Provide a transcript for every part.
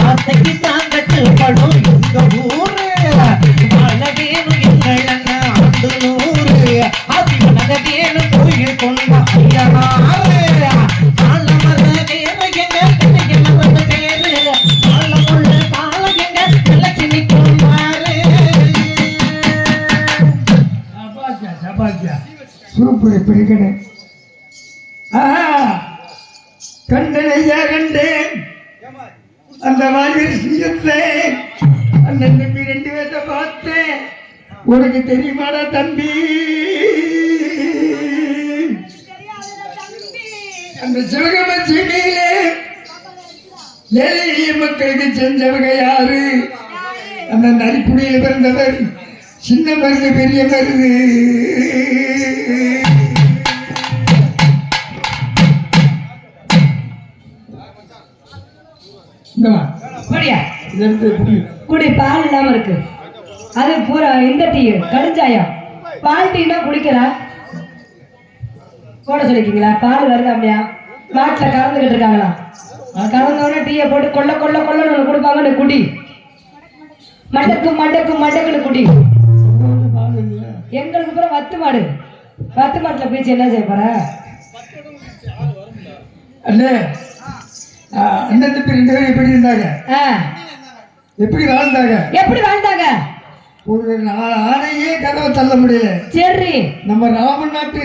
ஆசைக்கு தான் கட்டுப்படும் எங்க ஊரு அழகேனும் எங்கள் அண்ணா ஆண்டு நூறு ஆசிவனக வேணும் கோயில் கொண்ட ஐயனாரு ஆலமர வேறு எங்க கதைய மரபு பேரு ஆலமுள்ள கால எங்க கிளச்சி நிற்கும் பாரு. சூப்பர் பிடிக்கணும். கண்டனையா கண்டேன் அந்த மாதிரி சிங்கத்தை அண்ணன் தம்பி 2 பேர்த்த பார்த்தேன். உனக்கு தெரியுமாடா தம்பி? அந்த சிவகமச்சியிலே ஏழை எளிய மக்களுக்கு செஞ்சவங்க யாரு? அந்த நரிக்குடியில் பிறந்தவர் சின்ன மருந்து பெரிய மருந்து. குடி பால் இல்லாம இருக்கு. அது பூரா இந்த டீ கடுஞ்சாயம். பால் டீனா குடிக்கிறா போட சொல்லிருக்கீங்களா? பால் வருதாமையா? மாட்டுல கலந்துகிட்டு இருக்காங்களா? கலந்தோடனே டீயை போட்டு கொள்ள கொள்ள கொள்ளன்னு கொடுப்பாங்கன்னு குடி. மண்டக்கு மண்டக்கு மண்டக்குன்னு குடி. எங்களுக்கு பூரா வத்து மாடு. வத்து மாட்டுல பேச்சு என்ன செய்ய போற? அண்ணன் தம்பி 2 பேரும் எப்படி இருந்தாங்க? எப்படி வாழ்ந்தாங்க? ஒரு ஆணையே கதவை தள்ள முடியல. சரி, நம்ம ராமன் நாட்டு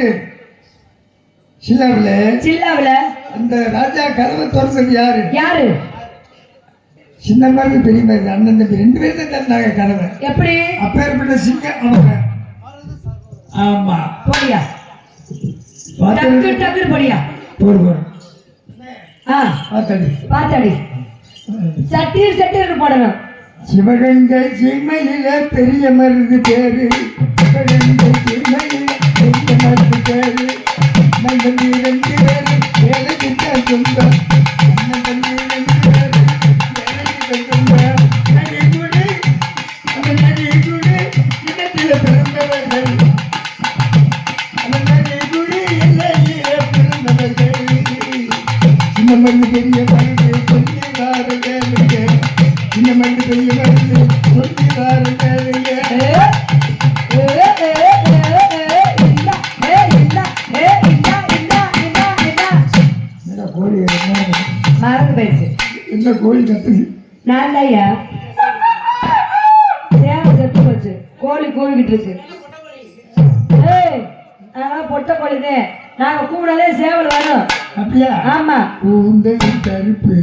சில்லாவில அந்த ராஜா கதவை திறந்தது யாரு? சின்ன மாதிரி பெரிய மாதிரி அண்ணன் தம்பி 2 பேரும் தான் திறந்தாங்க கதவை. எப்படி? அப்பேற்பட்ட சிங்கம் அவங்க. ஆமா, போடியா டக்கு போடியா போடு. பாத்தாடி சட்டீர் போடணும். சிவகங்கை சீமையில பெரிய மருந்து பேரு. சிவகங்கை சீமையில பெரிய மருந்து பேரு. நம்பி 2 பேரு வேலைக்கு சொந்தம். நம்பி 2 பேரு வேலைக்கு சொந்தம். நடிகுடி அந்த நடிகுடி இடத்தில பிறந்தவர்கள். அந்த நடிகுடி எல்லையில பிறந்தவர்கள். சின்ன மருந்து பெரிய மருந்து கொஞ்சிவாரு வேலுங்க. சின்ன மருந்து பெரிய மருந்து கொஞ்சிவாரு வேலுங்க. கோழி மறந்து போயிடுச்சு. என்ன கோழி கத்துது? நான் ஐயா சேவை செத்து போச்சு. கோழி கோழிக்கிட்டு இருக்கு. பொட்டை கோழிதே. நாங்க கூடாதே சேவல் வரும். அப்படியா? ஆமா. கூந்தல் கருப்பு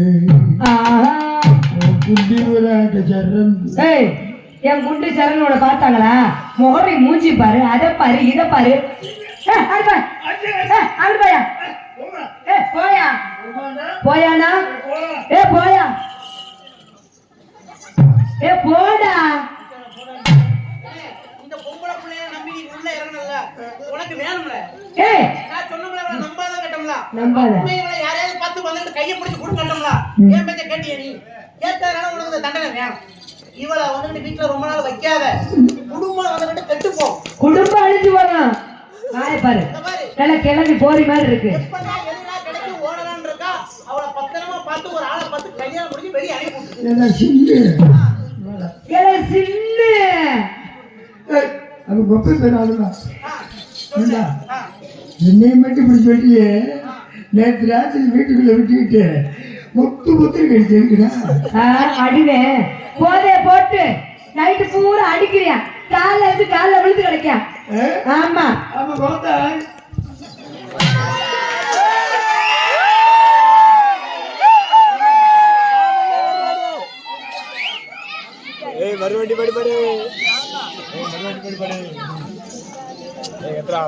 என் குண்டு சரணோட பார்த்தாங்களா? முகரை மூஞ்சி பாரு, அதை பாரு, இதை பாரு. போயா போயானா? போயா போடா. உனக்கு வேணும்ல? நான் சொன்னோம்ல நம்பாத கட்டம்ல. நம்பாத உண்மைகளை யாரையாவது பார்த்து வந்துட்டு கையை பிடிச்சு கொடுக்கட்டம்ல. ஏன் பேச்ச கேட்டியா நீ? கேட்டதனால உனக்கு தண்டனை வேணும். இவளை வந்துட்டு வீட்டுல ரொம்ப நாள் வைக்காத. குடும்பம் வந்துட்டு கெட்டு போ. குடும்பம் அழிஞ்சு போறோம். வாய பாரு, நல்ல கிளம்பி போரி மாதிரி இருக்கு. எப்படா எல்லா கடைக்கு ஓடலான்னு இருக்கா? அவளை பத்திரமா பார்த்து ஒரு ஆளை பார்த்து கல்யாணம் முடிஞ்சு வெளியே அனுப்பி சின்ன அது கொப்பை பேராளுதான். என்னைய மட்டும் இப்படி சொல்லியே. நேற்று ராத்திரி வீட்டுக்குள்ள விட்டுக்கிட்டு முத்து கழிச்சிருக்கிறேன். அடிவேன் போதே போட்டு நைட்டு பூரா அடிக்கிறியா? காலைல இருந்து காலைல விழுந்து கிடைக்கா? ஆமா ஆமா போதா. மறுபடி படி எத்தனை